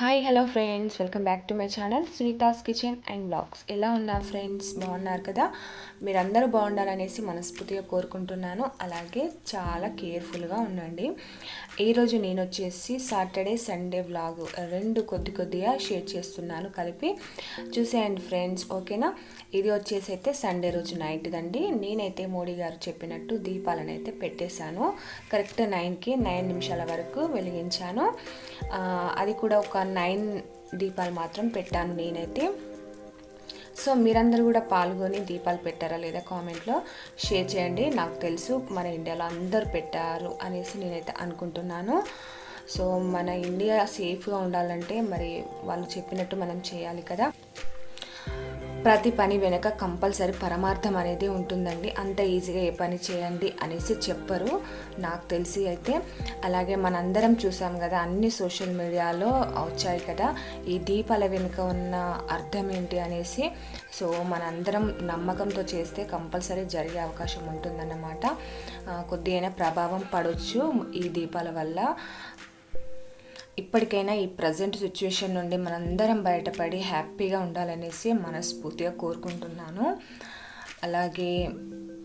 Hi hello friends, welcome back to my channel Sunita's kitchen and blogs. ఎలా ఉన్నారు friends? బాగున్నారు కదా? మీరందరూ బాగుండాలనేసి మనస్ఫూర్తిగా కోరుకుంటున్నాను. అలాగే చాలా కేర్ఫుల్గా ఉండండి. ఈరోజు నేను వచ్చేసి సాటర్డే సండే వ్లాగ్ రెండు కొద్దిగా షేర్ చేస్తున్నాను కలిపి చూసేయండి ఫ్రెండ్స్, ఓకేనా? ఇది వచ్చేసి అయితే సండే రోజు నైట్ దండి. నేనైతే మోడీ గారు చెప్పినట్టు దీపాలను అయితే పెట్టేశాను. కరెక్ట్ 9 నిమిషాల వరకు వెలిగించాను. అది కూడా ఒక 9 దీపాలు మాత్రం పెట్టాను నేనైతే. సో మీరందరూ కూడా పాల్గొని దీపాలు పెట్టారా లేదా కామెంట్లో షేర్ చేయండి. నాకు తెలుసు మన ఇండియాలో అందరూ పెట్టారు అనేసి నేనైతే అనుకుంటున్నాను. సో మన ఇండియా సేఫ్గా ఉండాలంటే మరి వాళ్ళు చెప్పినట్టు మనం చేయాలి కదా. ప్రతి పని వెనక కంపల్సరీ పరమార్థం అనేది ఉంటుందండి. అంత ఈజీగా ఏ పని చేయండి అనేసి చెప్పరు, నాకు తెలిసి అయితే. అలాగే మనందరం చూసాం కదా, అన్ని సోషల్ మీడియాలో వచ్చాయి కదా ఈ దీపాల వెనుక ఉన్న అర్థం ఏంటి అనేసి. సో మనందరం నమ్మకంతో చేస్తే కంపల్సరీ జరిగే అవకాశం ఉంటుందన్నమాట. కొద్దిగా ప్రభావం పడవచ్చు ఈ దీపాల వల్ల. ఇప్పటికైనా ఈ ప్రజెంట్ సిచ్యువేషన్ నుండి మనందరం బయటపడి హ్యాపీగా ఉండాలనేసి మనస్ఫూర్తిగా కోరుకుంటున్నాను. అలాగే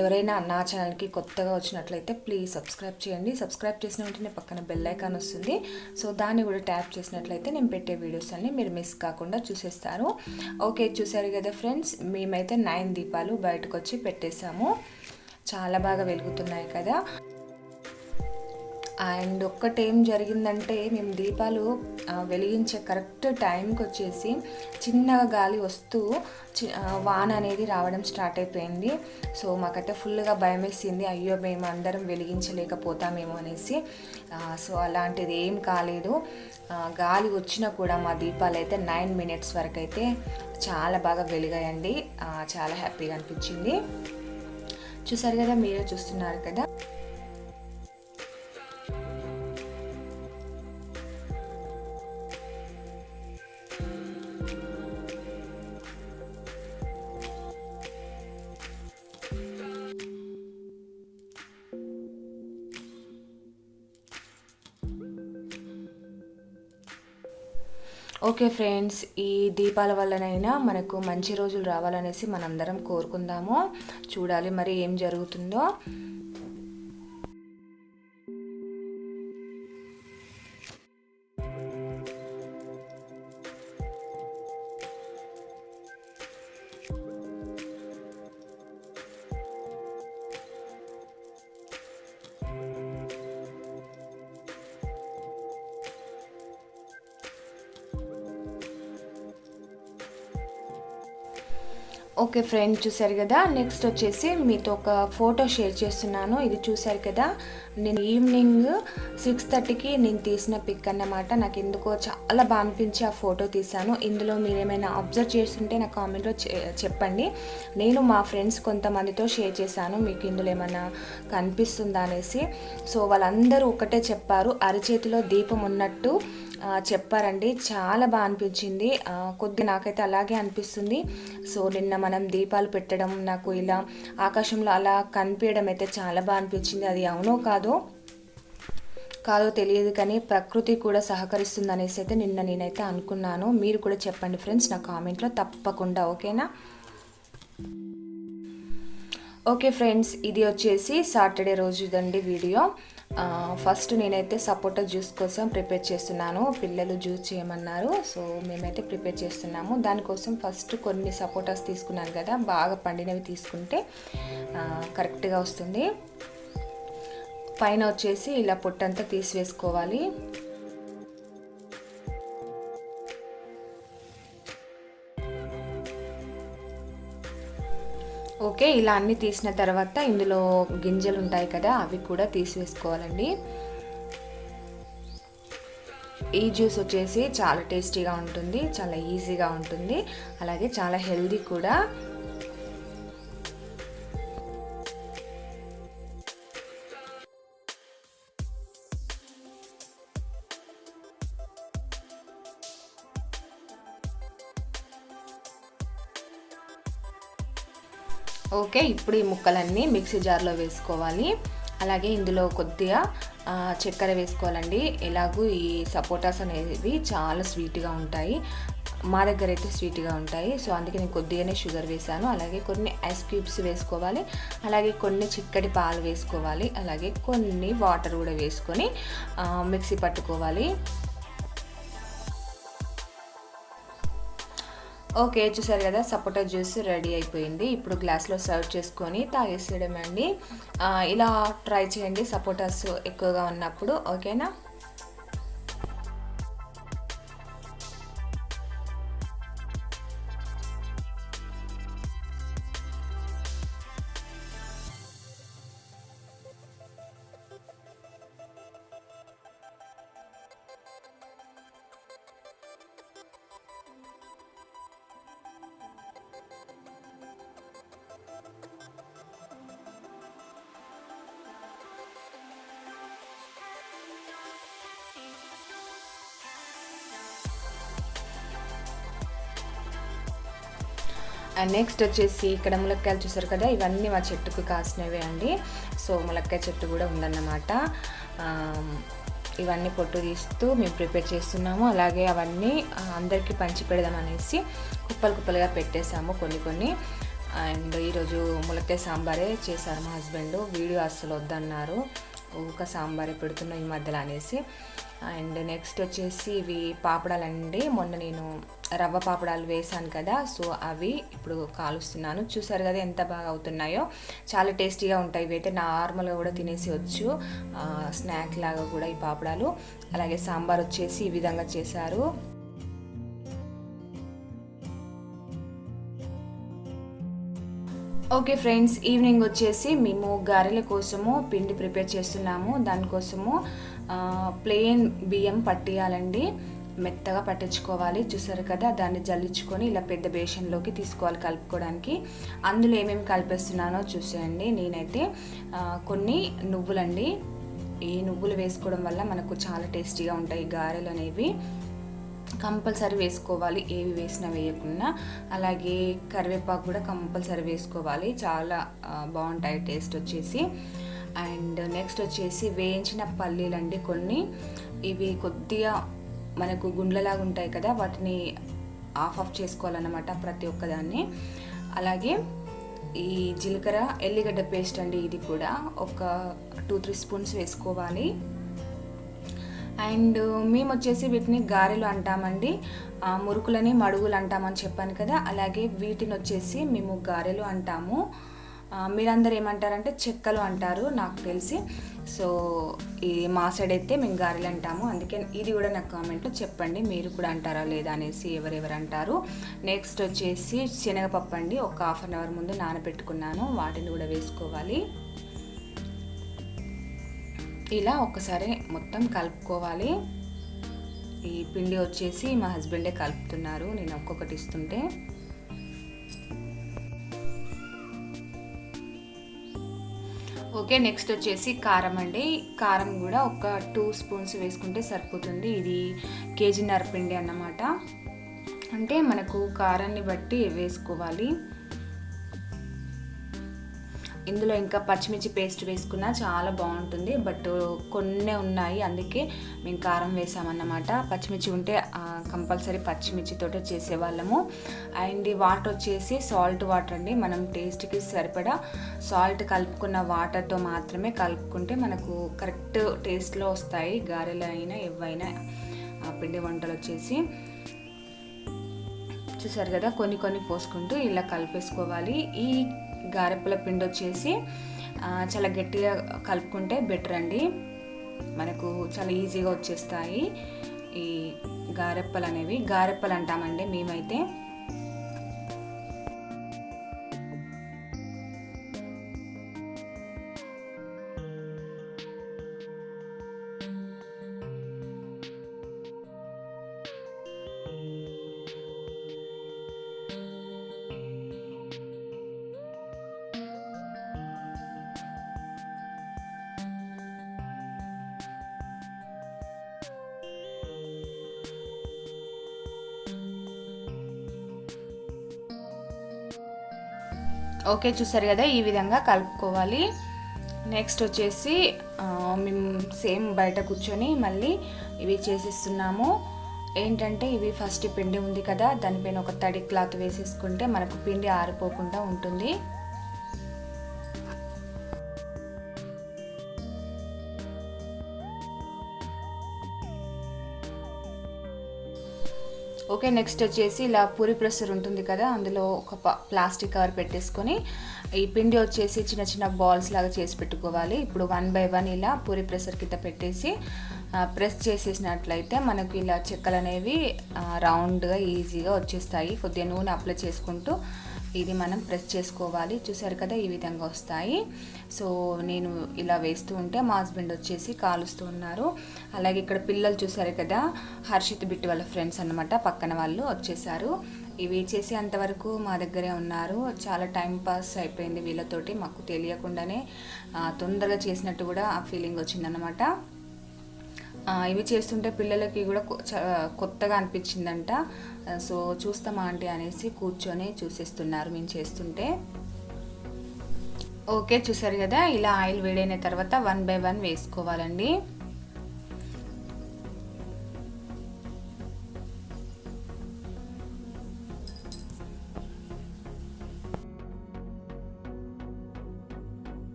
ఎవరైనా నా ఛానల్కి కొత్తగా వచ్చినట్లయితే ప్లీజ్ సబ్స్క్రైబ్ చేయండి. సబ్స్క్రైబ్ చేసిన వెంటనే పక్కన బెల్ ఐకాన్ వస్తుంది. సో దాన్ని కూడా ట్యాప్ చేసినట్లయితే నేను పెట్టే వీడియోస్ అన్ని మీరు మిస్ కాకుండా చూసేస్తారు. ఓకే, చూసారు కదా ఫ్రెండ్స్, మేమైతే 9 దీపాలు బయటకు వచ్చి పెట్టేశాము. చాలా బాగా వెలుగుతున్నాయి కదా. అండ్ ఒక్కటేం జరిగిందంటే, మేము దీపాలు వెలిగించే కరెక్ట్ టైంకి వచ్చేసి చిన్నగా గాలి వస్తూ వాన అనేది రావడం స్టార్ట్ అయిపోయింది. సో మాకైతే ఫుల్గా భయం వేసింది. అయ్యో మేము అందరం వెలిగించలేకపోతామేమో అనేసి. సో అలాంటిది ఏం కాలేదు. గాలి వచ్చినా కూడా మా దీపాలు అయితే 9 మినిట్స్ వరకు అయితే చాలా బాగా వెలిగాయండి. చాలా హ్యాపీగా అనిపించింది. చూసారు కదా, మీరే చూస్తున్నారు కదా. ఓకే ఫ్రెండ్స్, ఈ దీపాల వల్లనైనా మనకు మంచి రోజులు రావాలనేసి మనందరం కోరుకుందాము. చూడాలి మరి ఏం జరుగుతుందో. ఓకే ఫ్రెండ్స్, చూసారు కదా. నెక్స్ట్ వచ్చేసి మీతో ఒక ఫోటో షేర్ చేస్తున్నాను. ఇది చూసారు కదా, నేను ఈవినింగ్ 6:30కి నేను తీసిన పిక్ అన్నమాట. నాకు ఎందుకో చాలా బాగా అనిపించి ఆ ఫోటో తీశాను. ఇందులో మీరు ఏమైనా అబ్జర్వ్ చేస్తుంటే నా కామెంట్లో చెప్పండి. నేను మా ఫ్రెండ్స్ కొంతమందితో షేర్ చేశాను, మీకు ఇందులో ఏమైనా కనిపిస్తుందా అనేసి. సో వాళ్ళందరూ ఒకటే చెప్పారు, అరచేతిలో దీపం ఉన్నట్టు చెప్పారండి. చాలా బాగా అనిపించింది. కొద్దిగా నాకైతే అలాగే అనిపిస్తుంది. సో నిన్న మనం దీపాలు పెట్టడం, నాకు ఇలా ఆకాశంలో అలా కనిపించడం అయితే చాలా బాగా అనిపించింది. అది అవునో కాదో తెలియదు, కానీ ప్రకృతి కూడా సహకరిస్తుంది అనేసి అయితే నిన్న నేనైతే అనుకున్నాను. మీరు కూడా చెప్పండి ఫ్రెండ్స్ నా కామెంట్లో తప్పకుండా, ఓకేనా? ఓకే ఫ్రెండ్స్, ఇది వచ్చేసి సాటర్డే రోజుదండి వీడియో. ఫస్ట్ నేనైతే సపోటా జ్యూస్ కోసం ప్రిపేర్ చేస్తున్నాను. పిల్లలు జ్యూస్ చేయమన్నారు, సో మేమైతే ప్రిపేర్ చేస్తున్నాము. దానికోసం ఫస్ట్ కొన్ని సపోటాస్ తీసుకున్నాను కదా, బాగా పండినవి తీసుకుంటే కరెక్ట్గా వస్తుంది. పైన వచ్చేసి ఇలా పొట్టంతా తీసివేసుకోవాలి. ఓకే, ఇలా అన్నీ తీసిన తర్వాత ఇందులో గింజలు ఉంటాయి కదా, అవి కూడా తీసివేసుకోవాలండి. ఈ జ్యూస్ వచ్చేసి చాలా టేస్టీగా ఉంటుంది, చాలా ఈజీగా ఉంటుంది, అలాగే చాలా హెల్దీ కూడా. ఓకే, ఇప్పుడు ఈ ముక్కలన్నీ మిక్సీ జార్లో వేసుకోవాలి. అలాగే ఇందులో కొద్దిగా చక్కెర వేసుకోవాలండి. ఎలాగూ ఈ సపోటాస్ అనేవి చాలా స్వీట్గా ఉంటాయి, మా దగ్గర అయితే స్వీట్గా ఉంటాయి. సో అందుకే నేను కొద్దిగానే షుగర్ వేసాను. అలాగే కొన్ని ఐస్ క్యూబ్స్ వేసుకోవాలి, అలాగే కొన్ని చిక్కటి పాలు వేసుకోవాలి, అలాగే కొన్ని వాటర్ కూడా వేసుకొని మిక్సీ పట్టుకోవాలి. ఓకే, చూసారు కదా సపోటా జ్యూస్ రెడీ అయిపోయింది. ఇప్పుడు గ్లాస్లో సర్వ్ చేసుకొని తాగేసేయడమే అండి. ఇలా ట్రై చేయండి సపోటాస్ ఎక్కువగా ఉన్నప్పుడు. ఓకేనా? అండ్ నెక్స్ట్ వచ్చేసి ఇక్కడ ములక్కాయలు చూసారు కదా, ఇవన్నీ మా చెట్టుకు కాసినవే అండి. సో ములక్కాయ చెట్టు కూడా ఉందన్నమాట. ఇవన్నీ పొట్టు తీస్తూ మేము ప్రిపేర్ చేస్తున్నాము. అలాగే అవన్నీ అందరికీ పంచి పెడదాం అనేసి కుప్పలుగా పెట్టేసాము కొన్ని. అండ్ ఈరోజు ములక్కాయ సాంబారే చేశారు మా హస్బెండ్. వీడియో అస్సలు వద్దన్నారు, ఊక సాంబారే పెడుతున్నాం ఈ మధ్యలో అనేసి. అండ్ నెక్స్ట్ వచ్చేసి ఇవి పాపడాలండి. మొన్న నేను రవ్వ పాపడాలు వేసాను కదా, సో అవి ఇప్పుడు కాలుస్తున్నాను. చూసారు కదా ఎంత బాగా అవుతున్నాయో, చాలా టేస్టీగా ఉంటాయి. ఇవి అయితే నార్మల్గా కూడా తినేసేయచ్చు, స్నాక్ లాగా కూడా ఈ పాపడాలు. అలాగే సాంబార్ వచ్చేసి ఈ విధంగా చేశారు. ఓకే ఫ్రెండ్స్, ఈవినింగ్ వచ్చేసి మేము గారెల కోసము పిండి ప్రిపేర్ చేస్తున్నాము. దానికోసము ప్లెయిన్ బియ్యం పట్టియాలండి, మెత్తగా పట్టించుకోవాలి. చూసారు కదా, దాన్ని జల్లించుకొని ఇలా పెద్ద బేషన్లోకి తీసుకోవాలి కలుపుకోవడానికి. అందులో ఏమేమి కలిపేస్తున్నానో చూసేయండి. నేనైతే కొన్ని నువ్వులండి, ఈ నువ్వులు వేసుకోవడం వల్ల మనకు చాలా టేస్టీగా ఉంటాయి గారెలు అనేవి. కంపల్సరీ వేసుకోవాలి, ఏవి వేసినా వేయకుండా. అలాగే కరివేపాకు కూడా కంపల్సరీ వేసుకోవాలి, చాలా బాగుంటాయి టేస్ట్ వచ్చేసి. అండ్ నెక్స్ట్ వచ్చేసి వేయించిన పల్లీలండి కొన్ని. ఇవి కొద్దిగా మనకు గుండ్లలాగా ఉంటాయి కదా, వాటిని ఆఫ్ చేసుకోవాలన్నమాట ప్రతి ఒక్కదాన్ని. అలాగే ఈ జీలకర్ర ఎల్లిగడ్డ పేస్ట్ అండి, ఇది కూడా ఒక 2-3 స్పూన్స్ వేసుకోవాలి. అండ్ మేము వచ్చేసి వీటిని గారెలు అంటామండి, మురుకులని మడుగులు అంటామని చెప్పాను కదా. అలాగే వీటిని వచ్చేసి మేము గారెలు అంటాము. మీరందరూ ఏమంటారంటే చెక్కలు అంటారు నాకు తెలిసి. సో ఈ మా సైడ్ అయితే మేము గారెలు అంటాము. అందుకే ఇది కూడా నాకు కామెంట్లో చెప్పండి, మీరు కూడా అంటారా లేదా అనేసి, ఎవరెవరు అంటారు. నెక్స్ట్ వచ్చేసి శనగపప్పు అండి, ఒక 1/2 అవర్ ముందు నానబెట్టుకున్నాను, వాటిని కూడా వేసుకోవాలి. ఇలా ఒక్కసారి మొత్తం కలుపుకోవాలి. ఈ పిండి వచ్చేసి మా హస్బెండే కలుపుతున్నారు, నేను ఒక్కొక్కటి ఇస్తుంటే. ఓకే, నెక్స్ట్ వచ్చేసి కారం అండి. కారం కూడా ఒక 2 స్పూన్స్ వేసుకుంటే సరిపోతుంది. ఇది 1.5 kg పిండి అన్నమాట, అంటే మనకు కారాన్ని బట్టి వేసుకోవాలి. ఇందులో ఇంకా పచ్చిమిర్చి పేస్ట్ వేసుకున్నా చాలా బాగుంటుంది, బట్ కొన్ని ఉన్నాయి అందుకే మేము కారం వేసామన్నమాట. పచ్చిమిర్చి ఉంటే కంపల్సరీ పచ్చిమిర్చితోటే చేసేవాళ్ళము. అండ్ వాటర్ వచ్చేసి సాల్ట్ వాటర్ అండి, మనం టేస్ట్కి సరిపడా సాల్ట్ కలుపుకున్న వాటర్తో మాత్రమే కలుపుకుంటే మనకు కరెక్ట్ టేస్ట్లో వస్తాయి గారెలు అయినా ఏవైనా పిండి వంటలు వచ్చేసి. చూసారు కదా, కొన్ని పోసుకుంటూ ఇలా కలిపేసుకోవాలి. ఈ గారెప్పల పిండి వచ్చేసి చాలా గట్టిగా కలుపుకుంటే బెటర్ అండి, మనకు చాలా ఈజీగా వచ్చేస్తాయి ఈ గారెప్పలు అనేవి. గారెప్పలు అంటామండి మేమైతే. ఓకే, చూసారు కదా, ఈ విధంగా కలుపుకోవాలి. నెక్స్ట్ వచ్చేసి మేము సేమ్ బయట కూర్చొని మళ్ళీ ఇవి చేసిస్తున్నాము. ఏంటంటే ఇవి ఫస్ట్ పిండి ఉంది కదా, దానిపైన ఒక తడి క్లాత్ వేసేసుకుంటే మనకు పిండి ఆరిపోకుండా ఉంటుంది. ఓకే, నెక్స్ట్ వచ్చేసి ఇలా పూరి ప్రెషర్ ఉంటుంది కదా, అందులో ఒక ప్లాస్టిక్ కవర్ పెట్టేసుకొని ఈ పిండి వచ్చేసి చిన్న చిన్న బాల్స్ లాగా చేసి పెట్టుకోవాలి. ఇప్పుడు 1 by 1 ఇలా పూరి ప్రెషర్ కింద పెట్టేసి ప్రెస్ చేసేసినట్లయితే మనకు ఇలా చెక్కలు అనేవి రౌండ్గా ఈజీగా వచ్చేస్తాయి. కొద్దిగా నూనె అప్లై చేసుకుంటూ ఇది మనం ప్రెస్ చేసుకోవాలి. చూసారు కదా, ఈ విధంగా వస్తాయి. సో నేను ఇలా వేస్తూ ఉంటే మా హస్బెండ్ వచ్చేసి కాలుస్తూ ఉన్నారు. అలాగే ఇక్కడ పిల్లలు చూసారు కదా, హర్షిత్ బిట్టి వాళ్ళ ఫ్రెండ్స్ అన్నమాట, పక్కన వాళ్ళు వచ్చేసారు. ఇవి చేసేంతవరకు మా దగ్గరే ఉన్నారు. చాలా టైం పాస్ అయిపోయింది వీళ్ళతోటి, మాకు తెలియకుండానే తొందరగా చేసినట్టు కూడా ఆ ఫీలింగ్ వచ్చిందనమాట. ఇవి చేస్తుంటే పిల్లలకి కూడా కొత్తగా అనిపించిందంట. సో చూస్తామా ఆంటీ అనేసి కూర్చొని చూసేస్తున్నారు మేము చేస్తుంటే. ఓకే, చూసారు కదా, ఇలా ఆయిల్ వేడైన తర్వాత 1 by 1 వేసుకోవాలండి.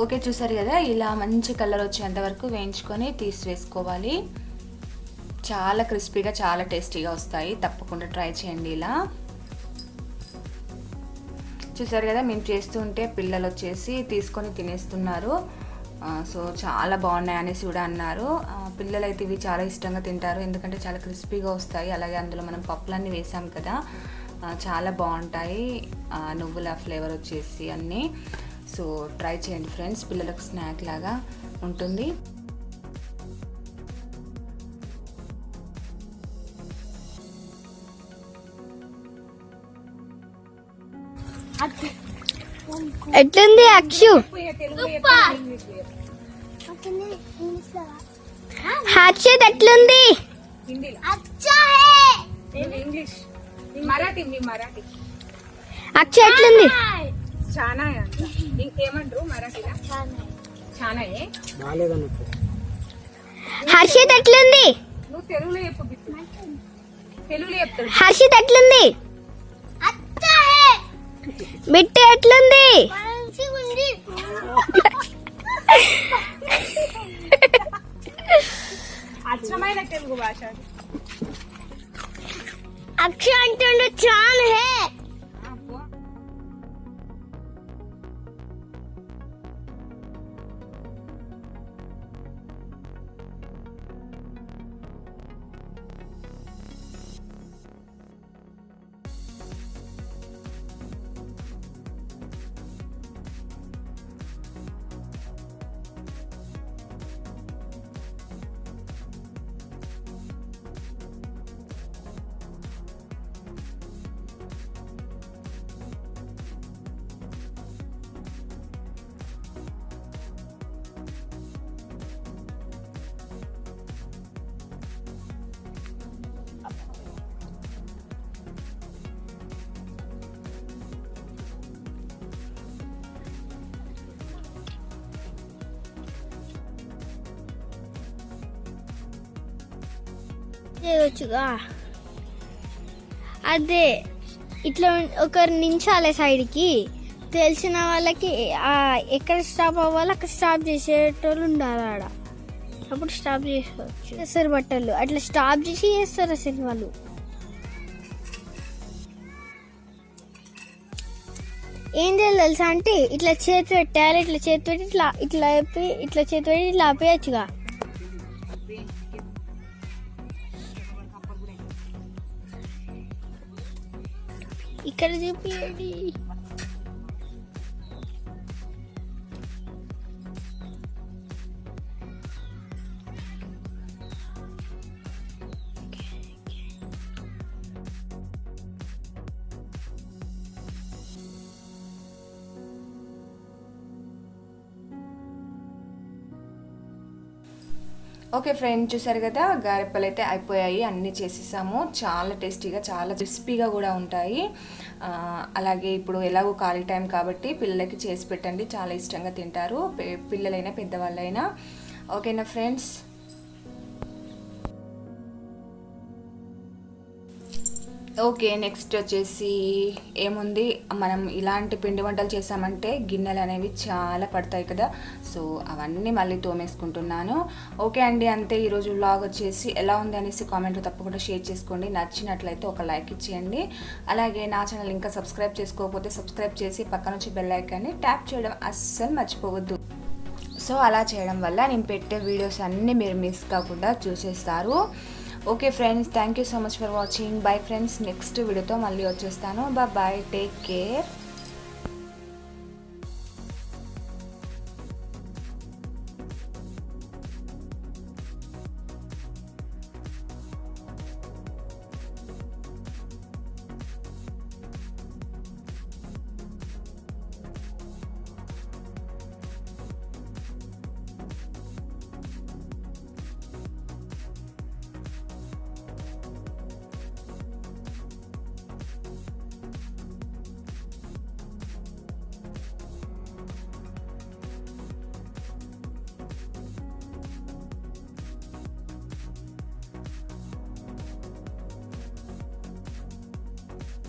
ఓకే, చూసారు కదా, ఇలా మంచి కలర్ వచ్చేంత వరకు వేయించుకొని తీసివేసుకోవాలి. చాలా క్రిస్పీగా చాలా టేస్టీగా వస్తాయి. తప్పకుండా ట్రై చేయండి ఇలా. చూసారు కదా, మేము చేస్తూ ఉంటే పిల్లలు వచ్చేసి తీసుకొని తినేస్తున్నారు. సో చాలా బాగున్నాయి అనేసి కూడా అన్నారు. పిల్లలు అయితే ఇవి చాలా ఇష్టంగా తింటారు, ఎందుకంటే చాలా క్రిస్పీగా వస్తాయి. అలాగే అందులో మనం పప్పులన్నీ వేసాం కదా, చాలా బాగుంటాయి. నువ్వుల ఫ్లేవర్ వచ్చేసి అన్నీ. సో ట్రై చేయండి ఫ్రెండ్స్, పిల్లలకు స్నాక్ లాగా ఉంటుంది. ఎట్లుంది అక్షు? హర్షిత్ ఎట్లుంది? అక్షు ఎట్లుంది? హర్షిత్ ఎట్లుంది? హర్షిత్ ఎట్లుంది? బిట్టి ఎట్లుంది? అచ్చమైన తెలుగు భాష. అక్ష అంటుండు చాన్ హే. చేయవచ్చుగా. అదే ఇట్లా ఒకరు నించాలే సైడ్కి, తెలిసిన వాళ్ళకి ఎక్కడ స్టాప్ అవ్వాలో అక్కడ స్టాప్ చేసేటోళ్ళు ఉండాలి ఆడ. అప్పుడు స్టాప్ చేసుకోవచ్చు. చేస్తారు బట్టలు అట్లా స్టాప్ చేసి చేస్తారు అసలు వాళ్ళు. ఏం చేయాలి తెలుసా అంటే, ఇట్లా చేతి పెట్టాలి, ఇట్లా చేతి పెట్టి ఇట్లా ఇట్లా ఇట్లా చేతి పెట్టి ఇట్లా ఆపేయచ్చుగా. ఇక్కడ చూపియండి. ఓకే ఫ్రెండ్, చూసారు కదా గారెప్పలు అయితే అయిపోయాయి, అన్నీ చేసేసాము. చాలా టేస్టీగా, చాలా క్రిస్పీగా కూడా ఉంటాయి. అలాగే ఇప్పుడు ఎలాగో ఖాళీ టైం కాబట్టి పిల్లలకి చేసి పెట్టండి, చాలా ఇష్టంగా తింటారు, పిల్లలైనా పెద్దవాళ్ళైనా. ఓకేనా ఫ్రెండ్స్? ఓకే, నెక్స్ట్ వచ్చేసి ఏముంది, మనం ఇలాంటి పిండి వంటలు చేసామంటే గిన్నెలు అనేవి చాలా పడతాయి కదా, సో అవన్నీ మళ్ళీ తోమేసుకుంటున్నాను. ఓకే అండి, అంతే ఈరోజు వ్లాగ్ వచ్చేసి. ఎలా ఉంది అనేసి కామెంట్లో తప్పకుండా షేర్ చేసుకోండి. నచ్చినట్లయితే ఒక లైక్ ఇచ్చేయండి. అలాగే నా ఛానల్ ఇంకా సబ్స్క్రైబ్ చేసుకోకపోతే సబ్స్క్రైబ్ చేసి పక్కన వచ్చి బెల్ ఐకాన్ని ట్యాప్ చేయడం అస్సలు మర్చిపోవద్దు. సో అలా చేయడం వల్ల నేను పెట్టే వీడియోస్ అన్నీ మీరు మిస్ కాకుండా చూసేస్తారు. Okay friends, thank you so much for watching. Bye friends, next వీడియోతో మళ్ళీ వచ్చేస్తాను. Bye, take care.